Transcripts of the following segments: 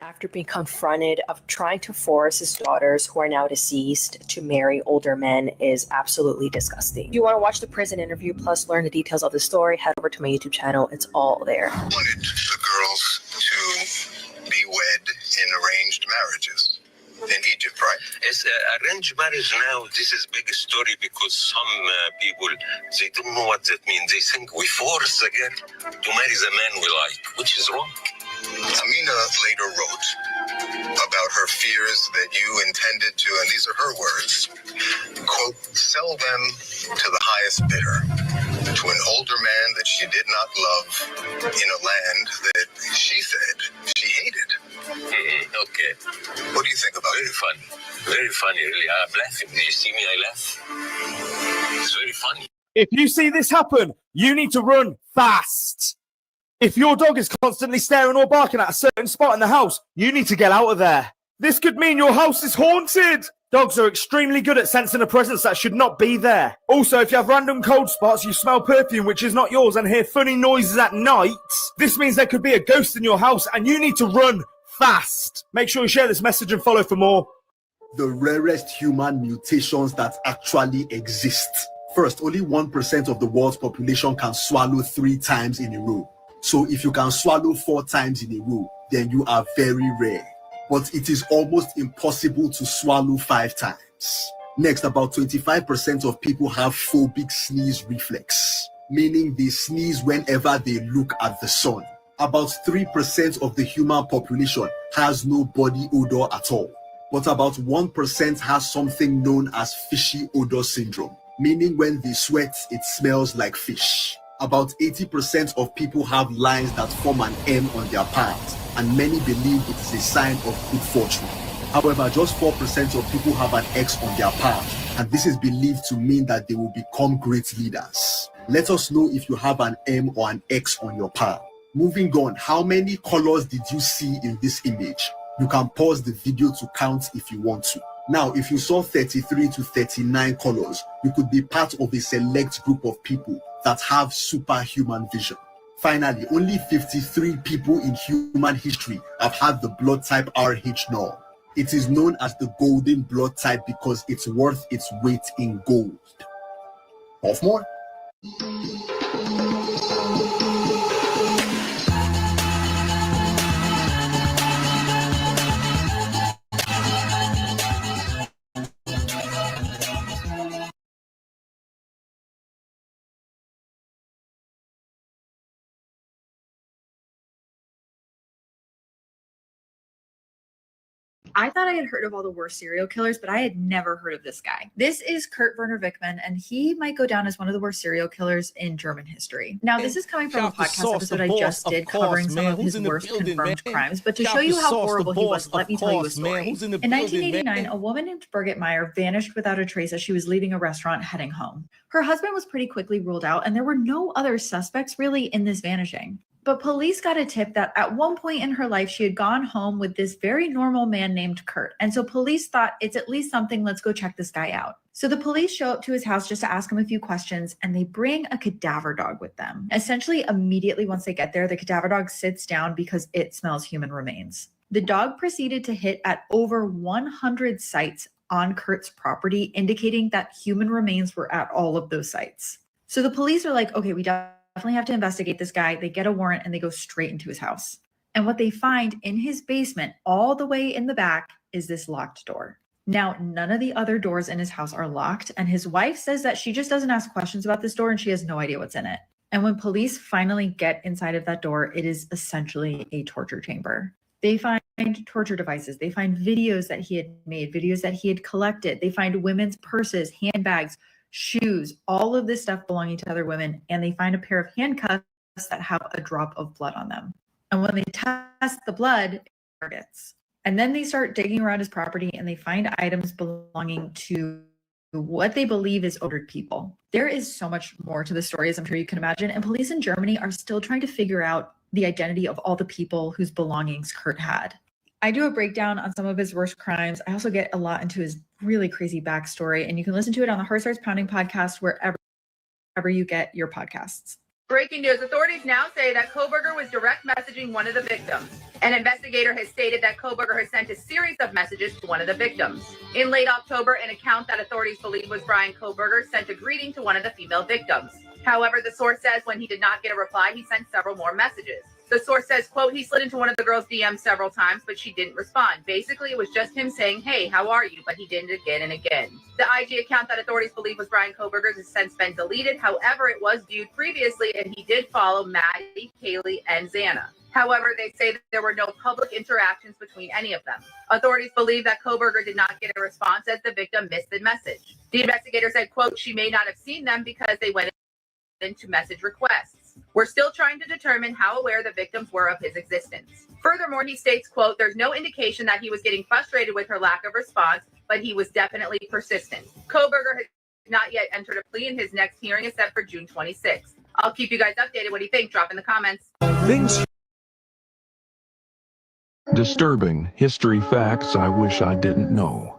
after being confronted of trying to force his daughters, who are now deceased, to marry older men is absolutely disgusting. If you want to watch the prison interview plus learn the details of the story, head over to my YouTube channel. It's all there. Wanted the girls to be wed in arranged marriages in Egypt, right? It's arranged marriage now. This is big story because some people, they don't know what that means. They think we force the girl to marry the man we like, which is wrong. Amina later wrote about her fears that you intended to, and these are her words, quote, sell them to the highest bidder, to an older man that she did not love in a land that she said she hated. Okay. What do you think about it? Very funny, really. I'm laughing. Do you see me? I laugh. It's very funny. If you see this happen, you need to run fast. If your dog is constantly staring or barking at a certain spot in the house, you need to get out of there. This could mean your house is haunted. Dogs are extremely good at sensing a presence that should not be there. Also, if you have random cold spots, you smell perfume which is not yours, and hear funny noises at night, this means there could be a ghost in your house and you need to run fast. Make sure you share this message and follow for more. The rarest human mutations that actually exist. First, only 1% of the world's population can swallow 3 times in a row. So if you can swallow 4 times in a row, then you are very rare. But it is almost impossible to swallow 5 times. Next, about 25% of people have phobic sneeze reflex, meaning they sneeze whenever they look at the sun. About 3% of the human population has no body odor at all. But about 1% has something known as fishy odor syndrome, meaning when they sweat, it smells like fish. About 80% of people have lines that form an M on their palms, and many believe it is a sign of good fortune. However, just 4% of people have an X on their palm, and this is believed to mean that they will become great leaders. Let us know if you have an M or an X on your palm. Moving on, how many colors did you see in this image? You can pause the video to count if you want to. Now, if you saw 33 to 39 colors, you could be part of a select group of people that have superhuman vision. Finally, only 53 people in human history have had the blood type Rh norm. It is known as the golden blood type because it's worth its weight in gold. Off more? I thought I had heard of all the worst serial killers, but I had never heard of this guy. This is Kurt Werner Wickman, and he might go down as one of the worst serial killers in German history. Now, this is coming from a podcast episode I just did covering some of his worst confirmed crimes, but to show you how horrible he was, let me tell you a story. In 1989, a woman named Birgit Meyer vanished without a trace as she was leaving a restaurant heading home. Her husband was pretty quickly ruled out, and there were no other suspects really in this vanishing. But police got a tip that at one point in her life, she had gone home with this very normal man named Kurt. And so police thought, it's at least something, let's go check this guy out. So the police show up to his house just to ask him a few questions, and they bring a cadaver dog with them. Essentially, immediately once they get there, the cadaver dog sits down because it smells human remains. The dog proceeded to hit at over 100 sites on Kurt's property, indicating that human remains were at all of those sites. So the police are like, okay, we definitely have to investigate this guy. They get a warrant and they go straight into his house. And what they find in his basement, all the way in the back, is this locked door. Now, none of the other doors in his house are locked, and his wife says that she just doesn't ask questions about this door and she has no idea what's in it. And when police finally get inside of that door, it is essentially a torture chamber. They find torture devices. They find videos that he had made, videos that he had collected. They find women's purses, handbags, shoes, all of this stuff belonging to other women, and they find a pair of handcuffs that have a drop of blood on them. And when they test the blood, it targets. And then they start digging around his property and they find items belonging to what they believe is ordered people. There is so much more to the story, as I'm sure you can imagine, and police in Germany are still trying to figure out the identity of all the people whose belongings Kurt had. I do a breakdown on some of his worst crimes. I also get a lot into his really crazy backstory, and you can listen to it on the Heart Starts Pounding podcast, wherever you get your podcasts. Breaking news. Authorities now say that Koberger was direct messaging one of the victims. An investigator has stated that Koberger has sent a series of messages to one of the victims. In late October, an account that authorities believe was Brian Koberger sent a greeting to one of the female victims. However, the source says when he did not get a reply, he sent several more messages. The source says, quote, he slid into one of the girl's DMs several times, but she didn't respond. Basically, it was just him saying, hey, how are you? But he did it again and again. The IG account that authorities believe was Brian Koberger's has since been deleted. However, it was viewed previously, and he did follow Maddie, Kaylee, and Xana. However, they say that there were no public interactions between any of them. Authorities believe that Koberger did not get a response as the victim missed the message. The investigator said, quote, she may not have seen them because they went into message requests. We're still trying to determine how aware the victims were of his existence. Furthermore, he states, quote, there's no indication that he was getting frustrated with her lack of response, but he was definitely persistent. Koberger has not yet entered a plea, and his next hearing is set for June 26th. I'll keep you guys updated. What do you think? Drop in the comments. Disturbing history facts I wish I didn't know.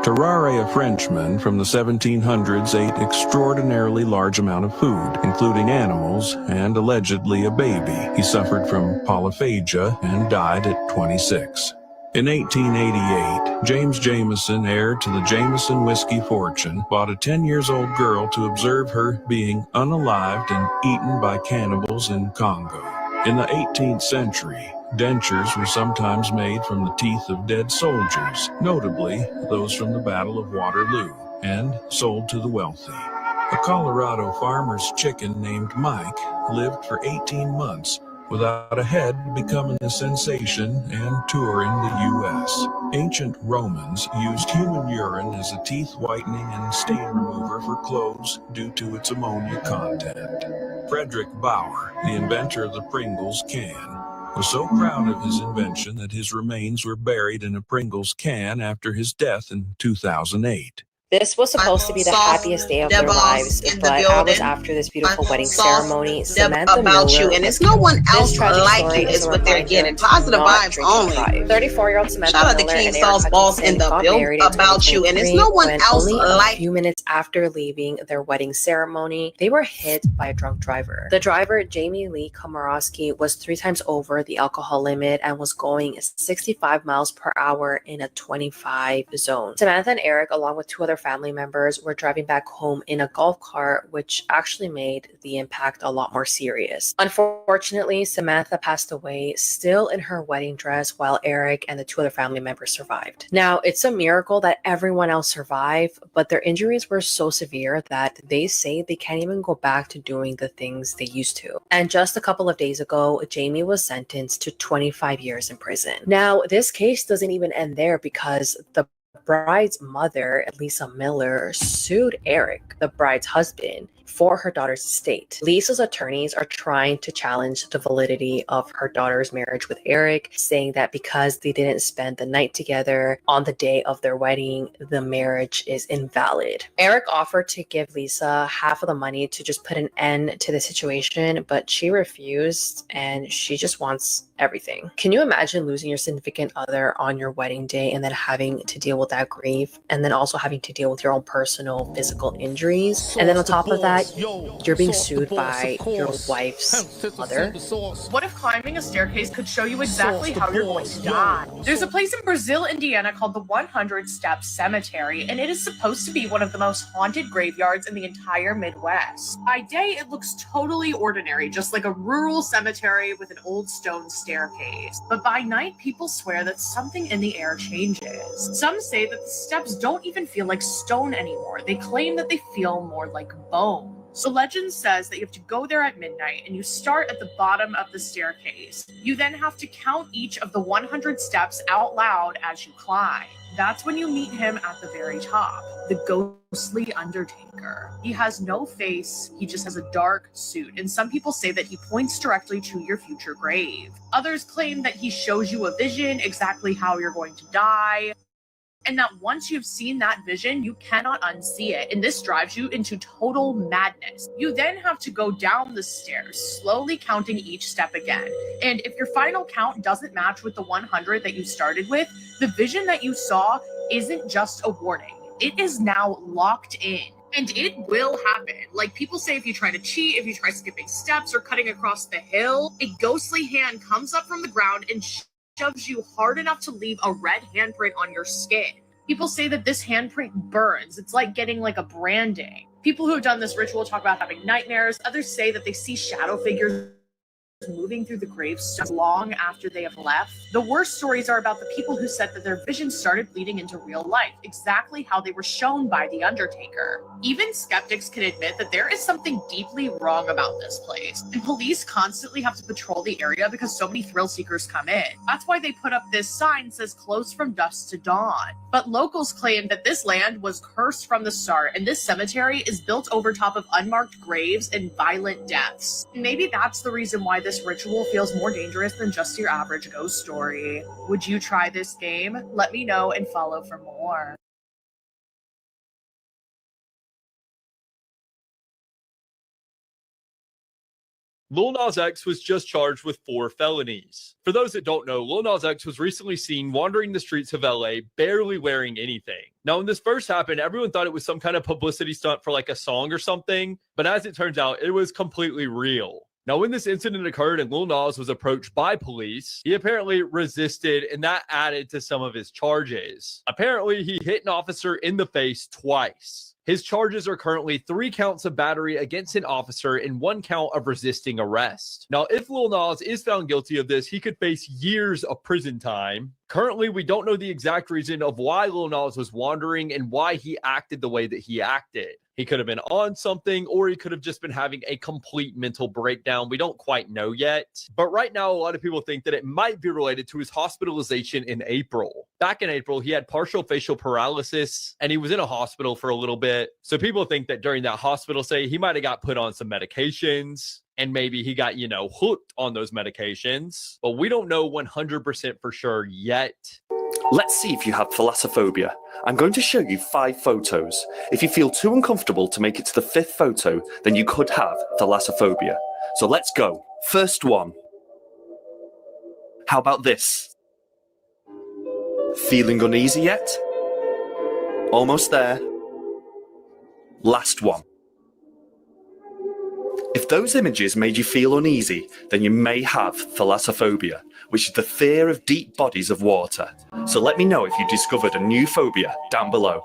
Tarare, a Frenchman from the 1700s, ate extraordinarily large amount of food, including animals and allegedly a baby. He suffered from polyphagia and died at 26. In 1888, James Jameson, heir to the Jameson whiskey fortune, bought a 10-year-old girl to observe her being unalived and eaten by cannibals in Congo. In the 18th century, dentures were sometimes made from the teeth of dead soldiers, notably those from the Battle of Waterloo, and sold to the wealthy. A Colorado farmer's chicken named Mike lived for 18 months without a head, becoming a sensation and touring the U.S. Ancient Romans used human urine as a teeth whitening and stain remover for clothes due to its ammonia content. Frederick Bauer, the inventor of the Pringles can, was so proud of his invention that his remains were buried in a Pringles can after his death in 2008. This was supposed to be the happiest day of their lives, but hours after this beautiful wedding ceremony, Samantha about Miller you, and was it's no one killed. else This tragic like story you is is a what they're reminder getting. to Positive not vibes drink and only. drive. 34-year-old Samantha Shout out to Miller King and Sauce Eric Boss in Hutchinson the got build married in about you, and it's 2023 no one when else only a like few minutes after leaving their wedding ceremony, they were hit by a drunk driver. The driver, Jamie Lee Komorowski, was 3 times over the alcohol limit and was going 65 miles per hour in a 25 zone. Samantha and Eric, along with 2 other family members, were driving back home in a golf cart, which actually made the impact a lot more serious. Unfortunately, Samantha passed away still in her wedding dress, while Eric and the 2 other family members survived. Now, it's a miracle that everyone else survived, but their injuries were so severe that they say they can't even go back to doing the things they used to. And just a couple of days ago, Jamie was sentenced to 25 years in prison. Now, this case doesn't even end there, because the bride's mother, Lisa Miller, sued Eric, the bride's husband, for her daughter's estate. Lisa's attorneys are trying to challenge the validity of her daughter's marriage with Eric, saying that because they didn't spend the night together on the day of their wedding, the marriage is invalid. Eric offered to give Lisa half of the money to just put an end to the situation, but she refused, and she just wants everything. Can you imagine losing your significant other on your wedding day and then having to deal with that grief, and then also having to deal with your own personal physical injuries? And then on top of that, you're being sued by your wife's mother. What if climbing a staircase could show you exactly how you're going to die? There's a place in Brazil, Indiana called the 100 Steps Cemetery, and it is supposed to be one of the most haunted graveyards in the entire Midwest. By day, it looks totally ordinary, just like a rural cemetery with an old stone staircase. But by night, people swear that something in the air changes. Some say that the steps don't even feel like stone anymore. They claim that they feel more like bone. So legend says that you have to go there at midnight, and you start at the bottom of the staircase. You then have to count each of the 100 steps out loud as you climb. That's when you meet him at the very top, the ghostly Undertaker. He has no face, he just has a dark suit, and some people say that he points directly to your future grave. Others claim that he shows you a vision, exactly how you're going to die, and that once you've seen that vision, you cannot unsee it, and this drives you into total madness. You then have to go down the stairs, slowly counting each step again, and if your final count doesn't match with the 100 that you started with, the vision that you saw isn't just a warning, it is now locked in. And it will happen. Like people say, if you try to cheat, if you try skipping steps or cutting across the hill, a ghostly hand comes up from the ground and shoves you hard enough to leave a red handprint on your skin. People say that this handprint burns. It's like getting like a branding. People who have done this ritual talk about having nightmares. Others say that they see shadow figures moving through the graves so long after they have left. The worst stories are about the people who said that their visions started bleeding into real life, exactly how they were shown by the Undertaker. Even skeptics can admit that there is something deeply wrong about this place, and police constantly have to patrol the area because so many thrill seekers come in. That's why they put up this sign that says closed from dusk to dawn. But locals claim that this land was cursed from the start, and this cemetery is built over top of unmarked graves and violent deaths. And maybe that's the reason why this ritual feels more dangerous than just your average ghost story. Would you try this game? Let me know and follow for more. Lil Nas X was just charged with 4 felonies. For those that don't know, Lil Nas X was recently seen wandering the streets of LA, barely wearing anything. Now, when this first happened, everyone thought it was some kind of publicity stunt for like a song or something, but as it turns out, it was completely real. Now, when this incident occurred and Lil Nas was approached by police, he apparently resisted, and that added to some of his charges. Apparently, he hit an officer in the face twice. His charges are currently 3 counts of battery against an officer and 1 count of resisting arrest. Now, if Lil Nas is found guilty of this, he could face years of prison time. Currently, we don't know the exact reason of why Lil Nas was wandering and why he acted the way that he acted. He could have been on something, or he could have just been having a complete mental breakdown. We don't quite know yet. But right now, a lot of people think that it might be related to his hospitalization in April. Back in April, he had partial facial paralysis, and he was in a hospital for a little bit. So people think that during that hospital stay, he might have got put on some medications, and maybe he got, hooked on those medications. But we don't know 100% for sure yet. Let's see if you have thalassophobia. I'm going to show you 5 photos. If you feel too uncomfortable to make it to the 5th photo, then you could have thalassophobia. So let's go. First one. How about this? Feeling uneasy yet? Almost there. Last one. If those images made you feel uneasy, then you may have thalassophobia, which is the fear of deep bodies of water. So let me know if you discovered a new phobia down below.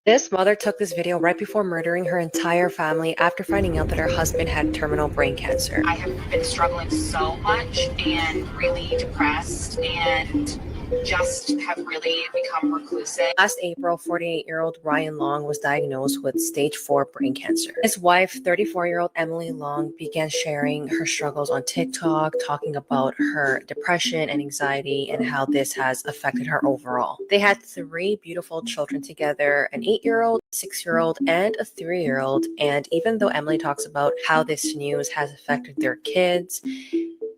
This mother took this video right before murdering her entire family after finding out that her husband had terminal brain cancer. I have been struggling so much and really depressed and just have really become reclusive. Last April, 48-year-old Ryan Long was diagnosed with stage 4 brain cancer. His wife, 34-year-old Emily Long, began sharing her struggles on TikTok, talking about her depression and anxiety and how this has affected her overall. They had 3 beautiful children together, an 8-year-old, 6-year-old, and a 3-year-old. And even though Emily talks about how this news has affected their kids,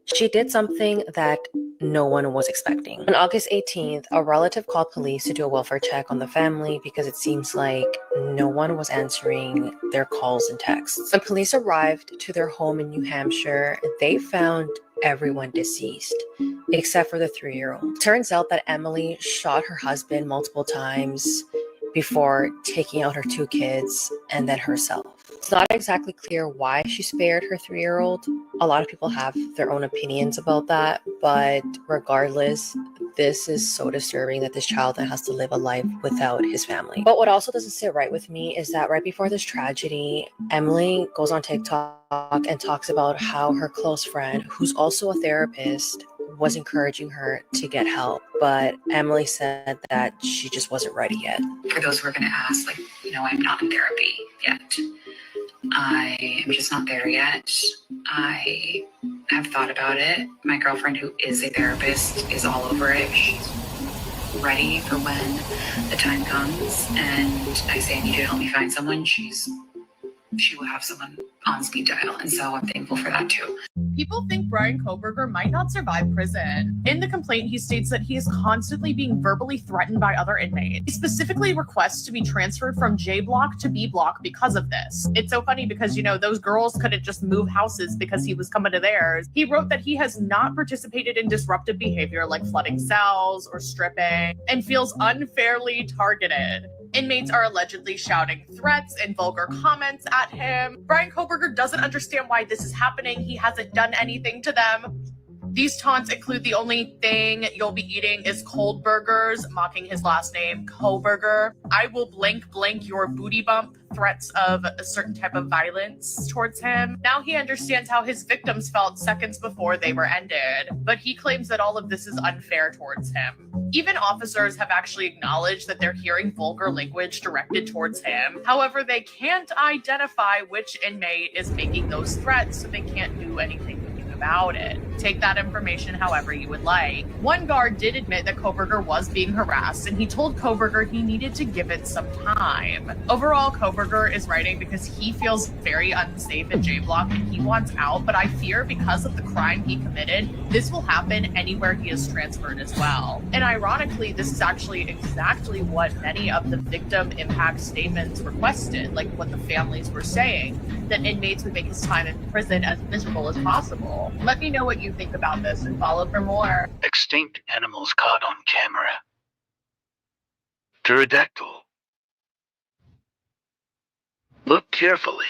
she did something that no one was expecting. On August 18th, a relative called police to do a welfare check on the family because it seems like no one was answering their calls and texts. When police arrived to their home in New Hampshire, they found everyone deceased, except for the 3-year-old. Turns out that Emily shot her husband multiple times before taking out her 2 kids and then herself. It's not exactly clear why she spared her 3-year-old. A lot of people have their own opinions about that, but regardless, this is so disturbing that this child then has to live a life without his family. But what also doesn't sit right with me is that right before this tragedy, Emily goes on TikTok and talks about how her close friend, who's also a therapist, was encouraging her to get help. But Emily said that she just wasn't ready yet. For those who are going to ask, I'm not in therapy yet. I am just not there yet. I have thought about it. My girlfriend, who is a therapist, is all over it. She's ready for when the time comes. And I say, I need you to help me find someone. She will have someone on speed dial. And so I'm thankful for that too. People think Brian Koberger might not survive prison. In the complaint, he states that he is constantly being verbally threatened by other inmates. He specifically requests to be transferred from J block to B block because of this. It's so funny because, those girls couldn't just move houses because he was coming to theirs. He wrote that he has not participated in disruptive behavior like flooding cells or stripping and feels unfairly targeted. Inmates are allegedly shouting threats and vulgar comments at him. Brian Koberger doesn't understand why this is happening. He hasn't done anything to them. These taunts include the only thing you'll be eating is cold burgers, mocking his last name, Koberger. I will blink your booty bump, threats of a certain type of violence towards him. Now he understands how his victims felt seconds before they were ended, but he claims that all of this is unfair towards him. Even officers have actually acknowledged that they're hearing vulgar language directed towards him. However, they can't identify which inmate is making those threats, so they can't do anything about it. Take that information however you would like. One guard did admit that Koberger was being harassed, and he told Koberger he needed to give it some time. Overall, Koberger is writing because he feels very unsafe in J Block and he wants out, but I fear because of the crime he committed, this will happen anywhere he is transferred as well. And ironically, this is actually exactly what many of the victim impact statements requested, like what the families were saying, that inmates would make his time in prison as miserable as possible. Let me know what you think about this and follow for more. Extinct animals caught on camera. Pterodactyl. Look carefully.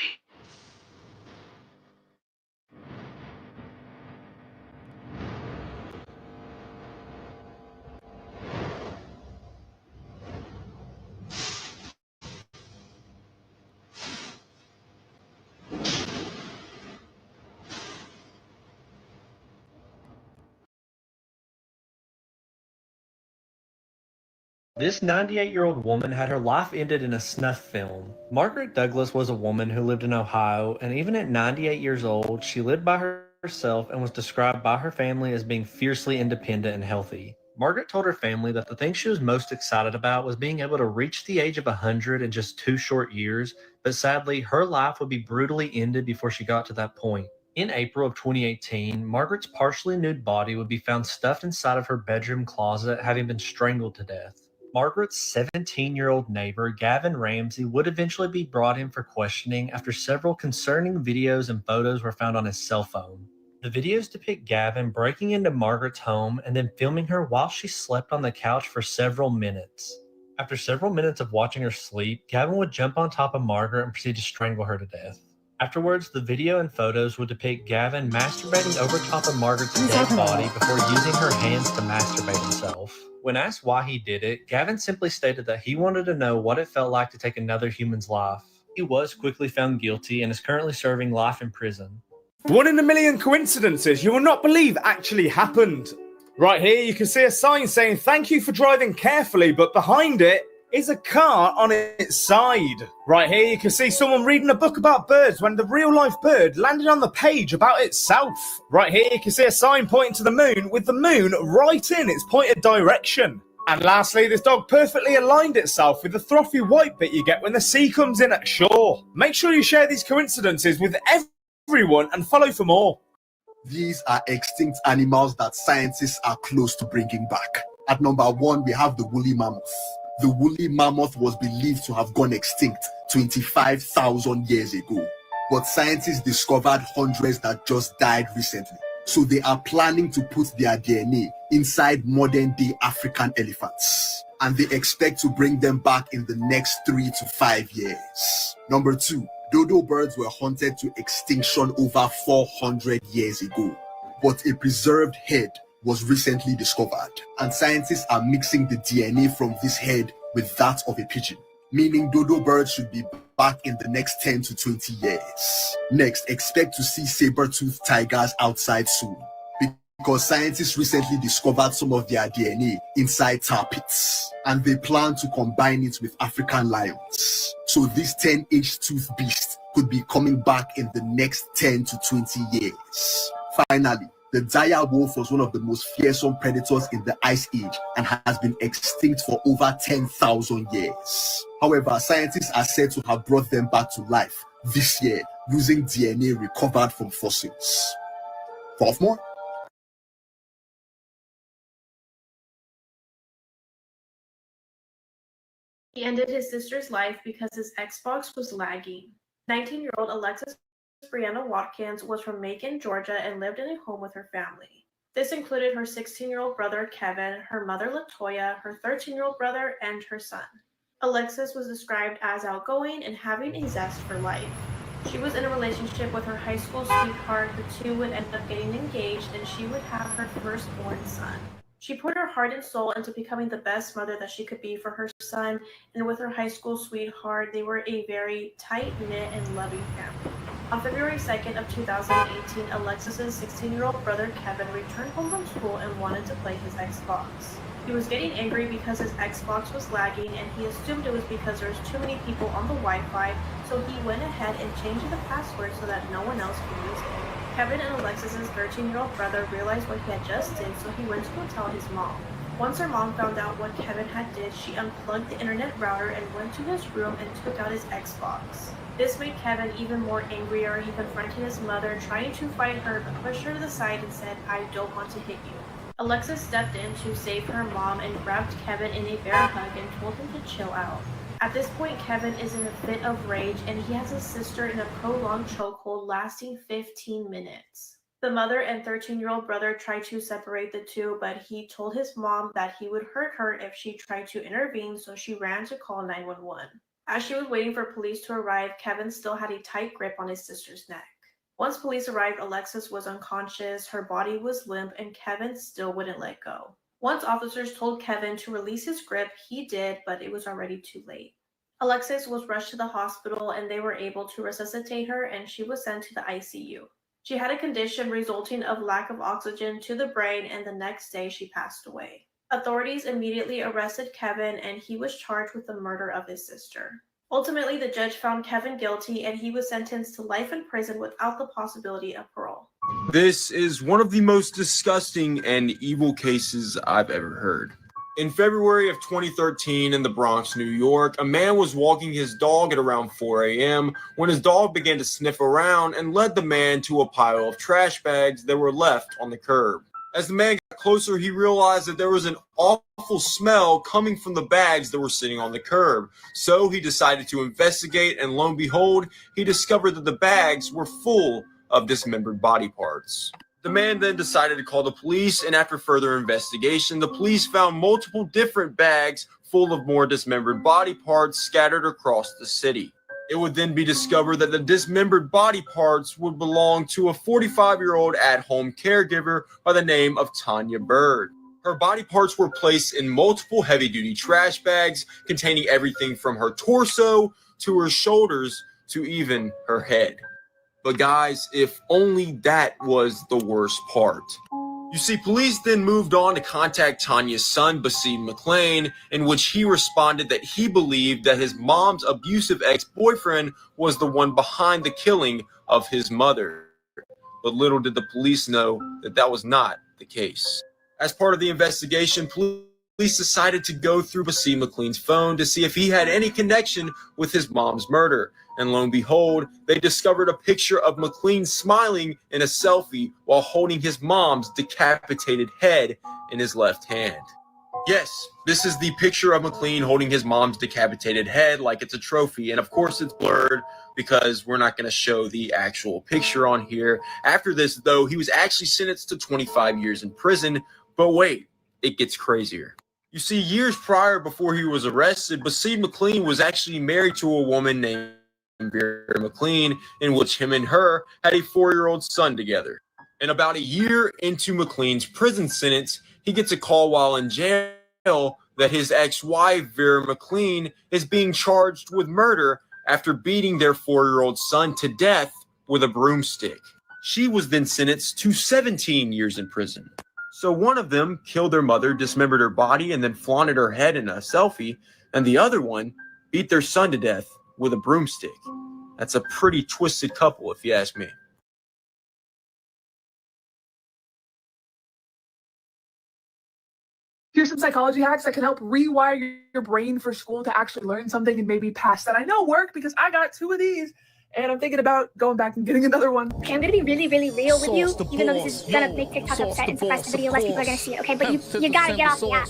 This 98-year-old woman had her life ended in a snuff film. Margaret Douglas was a woman who lived in Ohio, and even at 98 years old, she lived by herself and was described by her family as being fiercely independent and healthy. Margaret told her family that the thing she was most excited about was being able to reach the age of 100 in just 2 short years, but sadly, her life would be brutally ended before she got to that point. In April of 2018, Margaret's partially nude body would be found stuffed inside of her bedroom closet, having been strangled to death. Margaret's 17-year-old neighbor, Gavin Ramsey, would eventually be brought in for questioning after several concerning videos and photos were found on his cell phone. The videos depict Gavin breaking into Margaret's home and then filming her while she slept on the couch for several minutes. After several minutes of watching her sleep, Gavin would jump on top of Margaret and proceed to strangle her to death. Afterwards, the video and photos would depict Gavin masturbating over top of Margaret's dead body before using her hands to masturbate himself. When asked why he did it, Gavin simply stated that he wanted to know what it felt like to take another human's life. He was quickly found guilty and is currently serving life in prison. 1 in a million coincidences you will not believe actually happened. Right here you can see a sign saying thank you for driving carefully, but behind it is a car on its side. Right here you can see someone reading a book about birds when the real life bird landed on the page about itself. Right here you can see a sign pointing to the moon with the moon right in its pointed direction. And lastly, this dog perfectly aligned itself with the frothy white bit you get when the sea comes in at shore. Make sure you share these coincidences with everyone and follow for more. These are extinct animals that scientists are close to bringing back. At number 1, we have the woolly mammoth. The woolly mammoth was believed to have gone extinct 25,000 years ago, but scientists discovered hundreds that just died recently. So they are planning to put their DNA inside modern-day African elephants, and they expect to bring them back in the next 3 to 5 years. Number 2, dodo birds were hunted to extinction over 400 years ago, but a preserved head was recently discovered, and scientists are mixing the DNA from this head with that of a pigeon, meaning dodo birds should be back in the next 10 to 20 years. Next, expect to see saber-toothed tigers outside soon, because scientists recently discovered some of their DNA inside tar pits, and they plan to combine it with African lions. So this 10-inch tooth beast could be coming back in the next 10 to 20 years. Finally, the dire wolf was one of the most fearsome predators in the Ice Age and has been extinct for over 10,000 years. However, scientists are said to have brought them back to life this year using DNA recovered from fossils. 12 more? He ended his sister's life because his Xbox was lagging. 19-year-old Alexis Brianna Watkins was from Macon, Georgia, and lived in a home with her family. This included her 16-year-old brother, Kevin, her mother, Latoya, her 13-year-old brother, and her son. Alexis was described as outgoing and having a zest for life. She was in a relationship with her high school sweetheart. The two would end up getting engaged, and she would have her firstborn son. She put her heart and soul into becoming the best mother that she could be for her son, and with her high school sweetheart, they were a very tight-knit and loving family. On February 2nd of 2018, Alexis's 16-year-old brother Kevin returned home from school and wanted to play his Xbox. He was getting angry because his Xbox was lagging, and he assumed it was because there was too many people on the Wi-Fi, so he went ahead and changed the password so that no one else could use it. Kevin and Alexis's 13-year-old brother realized what he had just did, so he went to go tell his mom. Once her mom found out what Kevin had did, she unplugged the internet router and went to his room and took out his Xbox. This made Kevin even more angrier. He confronted his mother, trying to fight her, but pushed her to the side and said, "I don't want to hit you." Alexis stepped in to save her mom and grabbed Kevin in a bear hug and told him to chill out. At this point, Kevin is in a fit of rage, and he has his sister in a prolonged chokehold lasting 15 minutes. The mother and 13-year-old brother tried to separate the two, but he told his mom that he would hurt her if she tried to intervene, so she ran to call 911. As she was waiting for police to arrive, Kevin still had a tight grip on his sister's neck. Once police arrived, Alexis was unconscious, her body was limp, and Kevin still wouldn't let go. Once officers told Kevin to release his grip, he did, but it was already too late. Alexis was rushed to the hospital, and they were able to resuscitate her, and she was sent to the ICU. She had a condition resulting of lack of oxygen to the brain, and the next day she passed away. Authorities immediately arrested Kevin, and he was charged with the murder of his sister. Ultimately, the judge found Kevin guilty, and he was sentenced to life in prison without the possibility of parole. This is one of the most disgusting and evil cases I've ever heard. In February of 2013 in the Bronx, New York, a man was walking his dog at around 4 a.m. when his dog began to sniff around and led the man to a pile of trash bags that were left on the curb. As the man got closer, he realized that there was an awful smell coming from the bags that were sitting on the curb. So he decided to investigate, and lo and behold, he discovered that the bags were full of dismembered body parts. The man then decided to call the police, and after further investigation, the police found multiple different bags full of more dismembered body parts scattered across the city. It would then be discovered that the dismembered body parts would belong to a 45-year-old at-home caregiver by the name of Tanya Bird. Her body parts were placed in multiple heavy-duty trash bags containing everything from her torso to her shoulders to even her head. But guys, if only that was the worst part. You see, police then moved on to contact Tanya's son, Basim McLean, in which he responded that he believed that his mom's abusive ex-boyfriend was the one behind the killing of his mother. But little did the police know that that was not the case. As part of the investigation, police decided to go through Basim McLean's phone to see if he had any connection with his mom's murder. And lo and behold, they discovered a picture of McLean smiling in a selfie while holding his mom's decapitated head in his left hand. Yes, this is the picture of McLean holding his mom's decapitated head like it's a trophy. And of course it's blurred because we're not going to show the actual picture on here. After this, though, he was actually sentenced to 25 years in prison. But wait, it gets crazier. You see, years prior, before he was arrested, Basim McLean was actually married to a woman named Vera McLean, in which him and her had a 4-year-old son together. And about a year into McLean's prison sentence, he gets a call while in jail that his ex-wife, Vera McLean, is being charged with murder after beating their 4-year-old son to death with a broomstick. She was then sentenced to 17 years in prison. So one of them killed their mother, dismembered her body, and then flaunted her head in a selfie, and the other one beat their son to death with a broomstick. That's a pretty twisted couple, if you ask me. Here's some psychology hacks that can help rewire your brain for school to actually learn something and maybe pass that. I know work because I got 2 of these and I'm thinking about going back and getting another one. Okay, I'm gonna be really, really real with you, even though this is gonna make TikTok upset and suppress the video, less people are gonna see it, okay? But you gotta get off the app.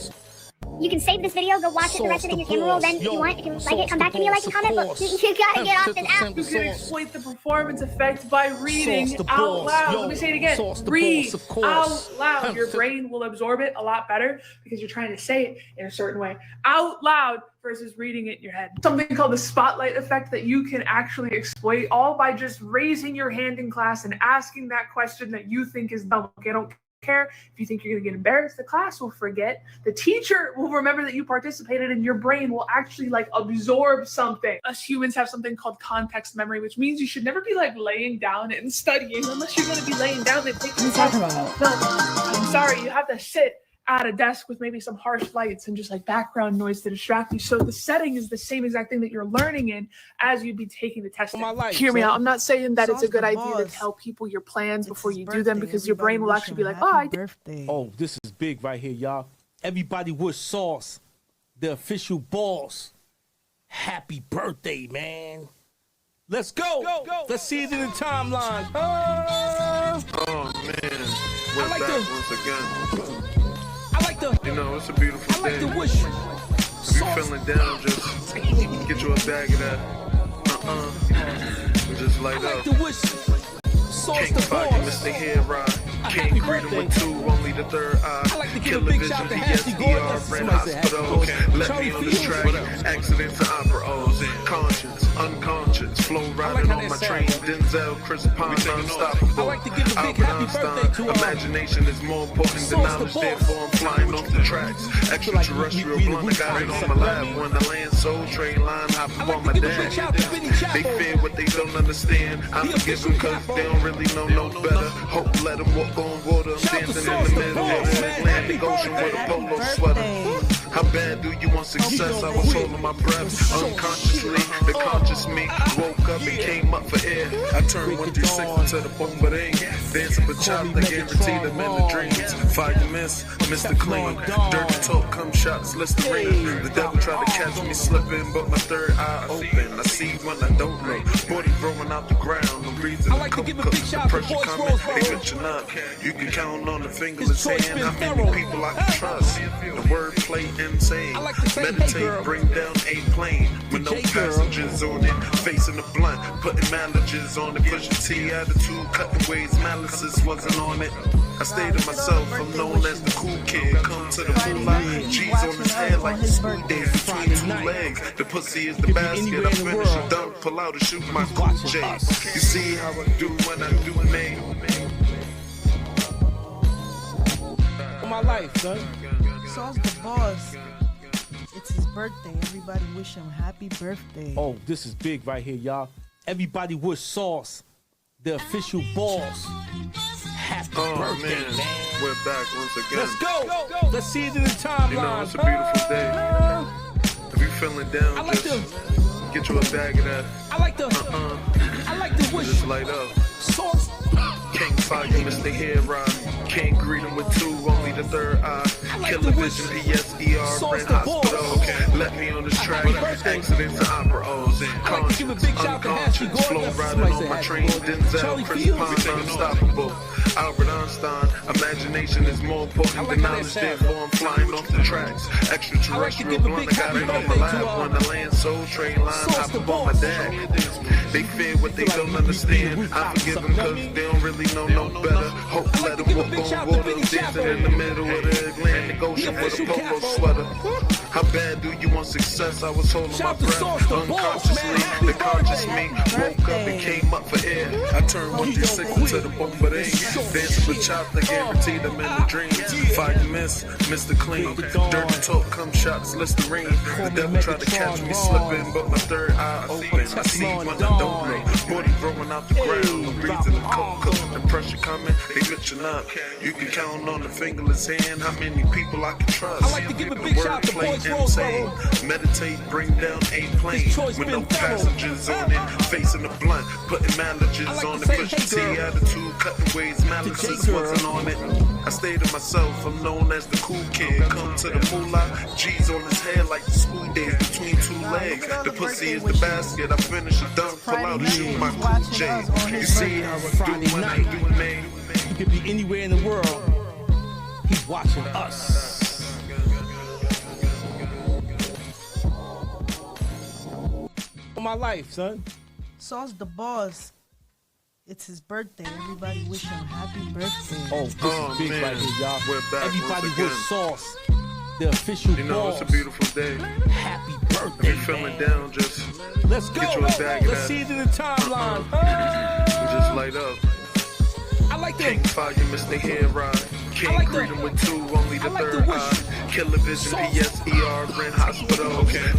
You can save this video, go watch it the rest of it in your camera roll, then if you want, you can like it, come back to me, like and comment, but you gotta get off this app. You can exploit the performance effect by reading out loud. Let me say it again. Read out loud. Your brain will absorb it a lot better because you're trying to say it in a certain way out loud versus reading it in your head. Something called the spotlight effect that you can actually exploit, all by just raising your hand in class and asking that question that you think is dumb. Okay, I don't care if you think you're going to get embarrassed. The class will forget. The teacher will remember that you participated, and your brain will actually like absorb something. Us humans have something called context memory, which means you should never be like laying down and studying unless you're going to be laying down and taking the test. No, I'm sorry, you have to sit at a desk with maybe some harsh lights and just like background noise to distract you. So the setting is the same exact thing that you're learning in as you'd be taking the test. Hear me out. I'm not saying that it's a good idea to tell people your plans before you do them, because your brain will actually be like, oh, I did. Oh, this is big right here, y'all. Everybody with Sauce, the official boss. Happy birthday, man. Let's go. Let's see it in the timeline. Oh, man. We're like back once again. You know, it's a beautiful day. Wish. If you feeling down, just get you a bag of that. Just light up. Can't fight you, Mr. Head Ride. Can't greet him with two, only the third eye. Killer Vision, PSDR, Brand Hospital. Let me on this track. Accidents and opera O's. Conscience, unconscious. Flow riding on my train. Denzel, Chris Pine, unstoppable. Albert Einstein. Imagination is more important than knowledge, therefore I'm flying off the tracks. Extraterrestrial blunt, I got it on my lap. When I land Soul Train line, hop up on my dad. They fear what they don't understand. I forgive them cause they don't really know no better. Hope let them walk on water. I'm dancing in the middle of the Atlantic Ocean with a polo sweater. How bad do you want success? I was holding my breath unconsciously. The conscious me woke up and came up for air. I turned 136 into the boom, but ain't dancing for child. I guarantee them in the dreams. Fight the miss, Mr. Clean. Dirty talk, come shots, Listerine. The devil tried to catch me slipping, but my third eye open. I see when I don't know. Body growing out the ground. I'm breathing the coke, the pressure coming. They bitching up. You can count on the fingerless hand. How many people I can trust? The word play insane. Meditate, bring down a plane with no passengers on it. Facing the blunt, putting mileages on it. Push T attitude, cutting ways, malices wasn't on it. I stay to myself, I'm known as the cool kid. Come to the full line, G's on his head like the school days between two legs. The pussy is the basket, I finish a dunk, pull out and shoot my cool J. You see how I do when I do me. For my life, son. Sauce the boss. It's his birthday. Everybody wish him happy birthday. Oh, this is big right here, y'all. Everybody with Sauce, the official boss. Happy birthday, man. We're back once again. Let's go. Let's see it in the timeline. You know, it's a beautiful day. If you feeling down, just get you a bag of that. I like the wish. Just light up. Sauce. Can't fight you, Mr. Head Ride. Can't greet him with two, only the third eye. Killer Vision, PSDR, Brand Hospital. Let me on this track. Accidents and opera O's. Conscious, unconscious. Flow riding on my train. Denzel, Chris Pine, unstoppable. Albert Einstein. Imagination is more important than knowledge, therefore I'm flying off the tracks. Extraterrestrial blunt, I got it on my lap. When I land Soul Train line, hop up on my dad. They fear what they don't understand. I forgive them cause they don't really know no better. Hope let them walk on water. Dancing in the middle of the Atlantic Ocean with a polo sweater. How bad do you want success? I was holding my breath unconsciously. The conscious me woke up and came up for air. I turned 136 into the boom, but ain't dancing for chopped. I guarantee them in the dreams. Fight the miss, Mr. Clean. Dirty talk, come shots, Listerine. The devil tried to catch me slipping, but my third eye open. I see when I don't know. Body growing out the ground. I'm breathing the coke, the pressure coming. They bitching up. You can count on the fingerless hand. How many people I can trust? I like to give a big shout to Boy insane. Meditate, bring down a plane with no passengers on it. Facing the blunt, putting managers on it. Pushing T attitude, cutting ways, malices wasn't on it. I stay to myself, I'm known as the cool kid. Come to the moolah, G's on his head like the school days between two legs. The pussy is the basket, I finish a dunk, pull out and shoot my cool J. You see how I do when I do me. He could be anywhere in the world. He's watching us. My life, son. Sauce the boss. It's his birthday. Everybody wish him happy birthday. Oh, this is big right here, y'all. We're back Everybody once wish again. Sauce, the official You know, boss. it's a beautiful day. Happy birthday, If you're feeling down, just Let's go. get you a bag of Let's that. see it in the timeline. And just light up. I like King Fire, Mr. Head Ride. King like greet the- him with two, only the I like third the eye. Killer Vision, PSER, Rent Hospital.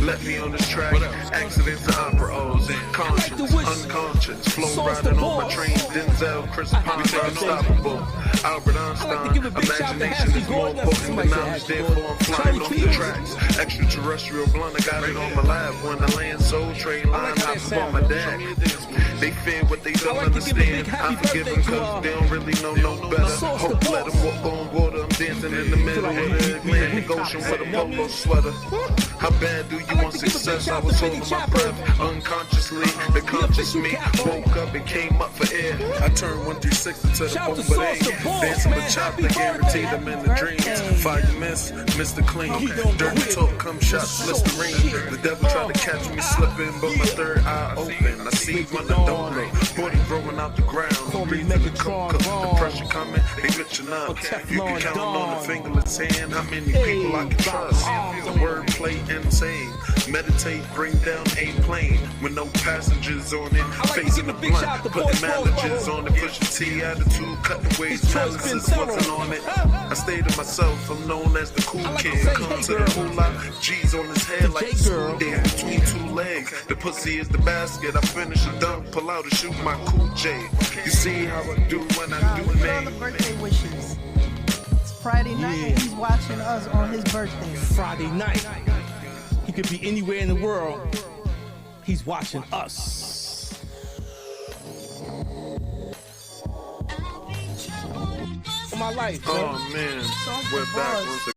Let me on this track. Accidents and opera O's. Conscious, unconscious. Flow riding on my train. Denzel, Chris Pine, unstoppable. Albert Einstein. Imagination is more potent than knowledge. Therefore, I'm flying off the tracks. Extraterrestrial blunt, I got it on my lap. When I land Soul Train line, hop on my deck. They fear what they don't understand. I forgive them cause they don't really know no better. Hope let them walk on water. I'm dancing in the middle of the Atlantic Ocean with a polo sweater. How bad do you want success? I was holding my breath unconsciously. The conscious me woke up and came up for air. I turned 136 into the bomb, but ain't dancing with chopper, guaranteed I'm in the dreams. Fire miss, Mr. Clean. Dirty talk, come shots, Listerine. The devil tried to catch me slipping, but my third eye open. I see when I don't look. Body growing out the ground. Reason to cook, cause the pressure coming. They glitching up. You can count on the fingerless hand. How many people I can trust? The wordplay insane. Meditate, bring down a plane with no passengers on it. Facing the blunt, putting managers on it. Pushing T attitude, cutting ways, malices wasn't on it. I stay to myself, I'm known as the cool kid. Come to the moolah, G's on his head like the school days between two legs. The pussy is the basket, I finish a dunk, pull out and shoot my cool J. You see how I do when I do Look at all the birthday wishes. It's Friday night and he's watching us on his birthday. Friday night. He could be anywhere in the world. He's watching us. For my life, son. Oh man, we're back once